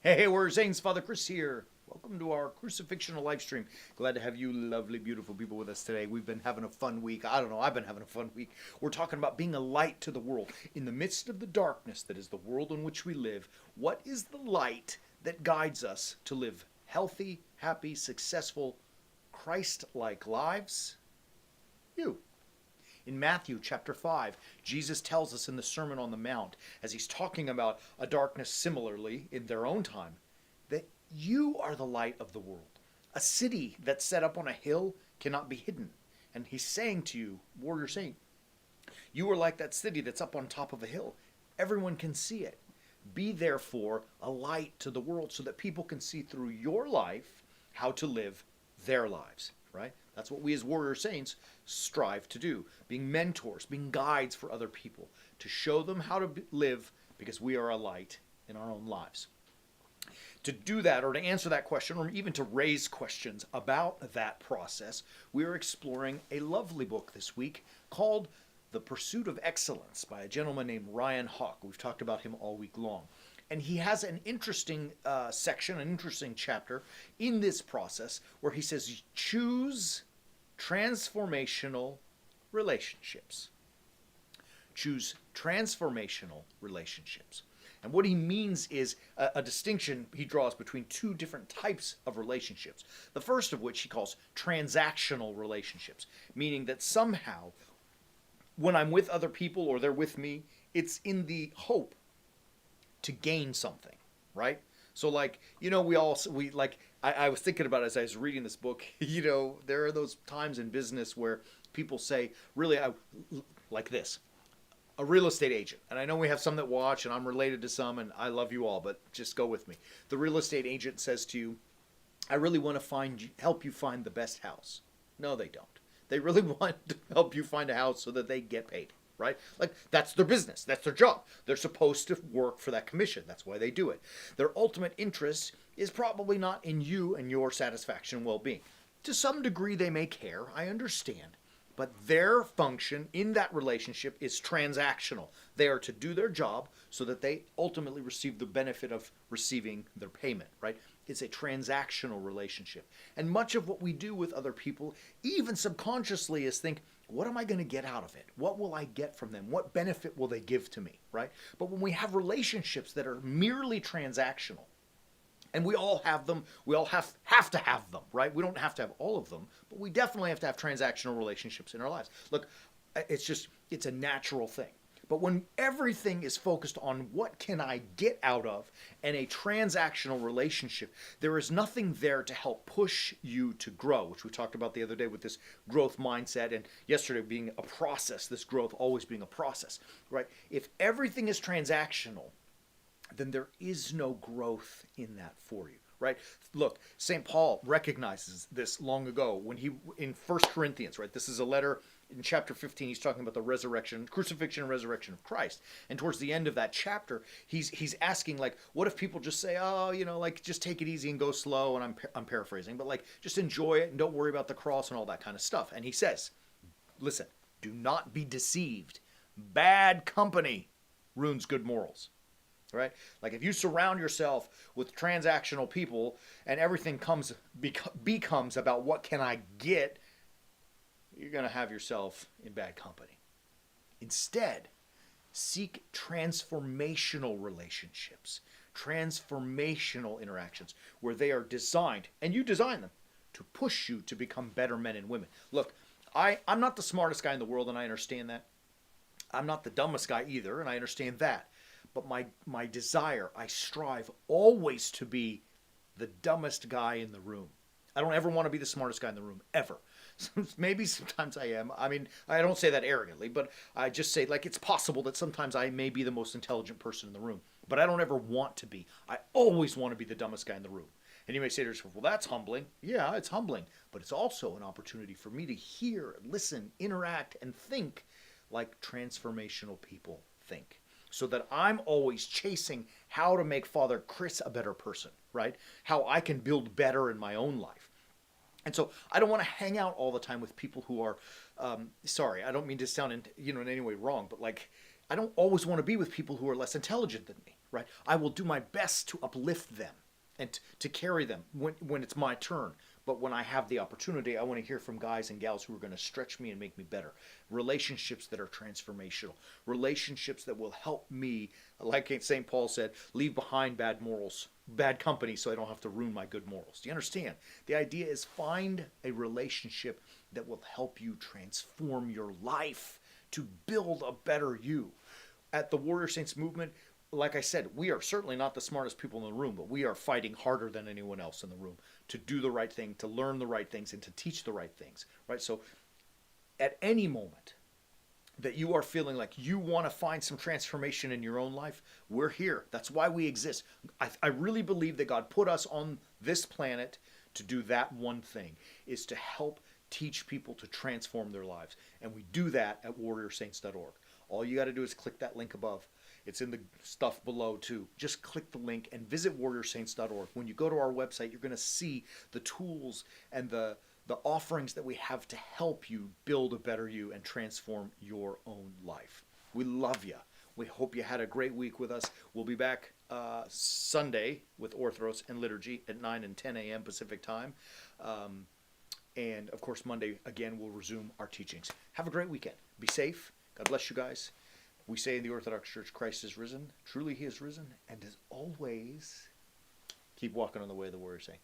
Hey, we're Zane's Father Chris here. Welcome to our Crucifixional live stream. Glad to have you lovely, beautiful people with us today. We've been having a fun week. I don't know, I've been having a fun week. We're talking about being a light to the world. In the midst of the darkness that is the world in which we live, what is the light that guides us to live healthy, happy, successful, Christ-like lives? You. In Matthew chapter 5, Jesus tells us in the Sermon on the Mount, as he's talking about a darkness similarly in their own time, that you are the light of the world. A city that's set up on a hill cannot be hidden. And he's saying to you, warrior saint, you are like that city that's up on top of a hill. Everyone can see it. Be therefore a light to the world so that people can see through your life how to live their lives, right? That's what we as warrior saints strive to do, being mentors, being guides for other people, to show them how to live because we are a light in our own lives. To do that, or to answer that question, or even to raise questions about that process, we are exploring a lovely book this week called The Pursuit of Excellence by a gentleman named Ryan Hawk. We've talked about him all week long. And he has an interesting section, an interesting chapter in this process where he says, choose transformational relationships. Choose transformational relationships. And what he means is a distinction he draws between two different types of relationships. The first of which he calls transactional relationships, meaning that somehow when I'm with other people or they're with me, it's in the hope to gain something, right? So like, I was thinking about it as I was reading this book, there are those times in business where people say, really, like this, a real estate agent. And I know we have some that watch and I'm related to some and I love you all, but just go with me. The real estate agent says to you, I really want to help you find the best house. No, they don't. They really want to help you find a house so that they get paid. Right? Like, that's their business. That's their job. They're supposed to work for that commission. That's why they do it. Their ultimate interest is probably not in you and your satisfaction and well-being. To some degree, they may care. I understand. But their function in that relationship is transactional. They are to do their job so that they ultimately receive the benefit of receiving their payment, right? It's a transactional relationship. And much of what we do with other people, even subconsciously, is think, what am I going to get out of it? What will I get from them? What benefit will they give to me, right? But when we have relationships that are merely transactional, and we all have them, we all have to have them, right? We don't have to have all of them, but we definitely have to have transactional relationships in our lives. Look, it's a natural thing. But when everything is focused on what can I get out of and a transactional relationship, there is nothing there to help push you to grow, which we talked about the other day with this growth mindset, and yesterday being a process, this growth always being a process, right? If everything is transactional, then there is no growth in that for you, right? Look, St. Paul recognizes this long ago when in 1 Corinthians, right? This is a letter in chapter 15, he's talking about the resurrection, crucifixion and resurrection of Christ. And towards the end of that chapter, he's asking, like, what if people just say, oh, just take it easy and go slow, and I'm paraphrasing, but like, just enjoy it and don't worry about the cross and all that kind of stuff. And he says, listen, do not be deceived. Bad company ruins good morals. Right? Like if you surround yourself with transactional people and everything becomes about what can I get, you're going to have yourself in bad company. Instead, seek transformational relationships, transformational interactions where they are designed, and you design them, to push you to become better men and women. Look, I'm not the smartest guy in the world, and I understand that. I'm not the dumbest guy either, and I understand that. But my desire, I strive always to be the dumbest guy in the room. I don't ever want to be the smartest guy in the room, ever. Maybe sometimes I am. I mean, I don't say that arrogantly, but I just say, like, it's possible that sometimes I may be the most intelligent person in the room. But I don't ever want to be. I always want to be the dumbest guy in the room. And you may say to yourself, well, that's humbling. Yeah, it's humbling. But it's also an opportunity for me to hear, listen, interact, and think like transformational people think. So that I'm always chasing how to make Father Chris a better person, right? How I can build better in my own life. And so I don't want to hang out all the time with people who are, sorry, I don't mean to sound in any way wrong, but like, I don't always want to be with people who are less intelligent than me, right? I will do my best to uplift them and to carry them when it's my turn. But when I have the opportunity, I want to hear from guys and gals who are going to stretch me and make me better. Relationships that are transformational. Relationships that will help me, like St. Paul said, leave behind bad morals, bad company, so I don't have to ruin my good morals. Do you understand? The idea is find a relationship that will help you transform your life to build a better you. At the Warrior Saints movement, like I said, we are certainly not the smartest people in the room, but we are fighting harder than anyone else in the room to do the right thing, to learn the right things, and to teach the right things, right? So at any moment that you are feeling like you want to find some transformation in your own life, we're here. That's why we exist. I really believe that God put us on this planet to do that one thing, is to help teach people to transform their lives. And we do that at warriorsaints.org. All you got to do is click that link above. It's in the stuff below too. Just click the link and visit warriorsaints.org. When you go to our website, you're going to see the tools and the offerings that we have to help you build a better you and transform your own life. We love you. We hope you had a great week with us. We'll be back Sunday with Orthros and Liturgy at 9 and 10 a.m. Pacific time. And of course, Monday, again, we'll resume our teachings. Have a great weekend. Be safe. God bless you guys. We say in the Orthodox Church, Christ is risen. Truly he is risen. And as always, keep walking on the way of the warrior saint.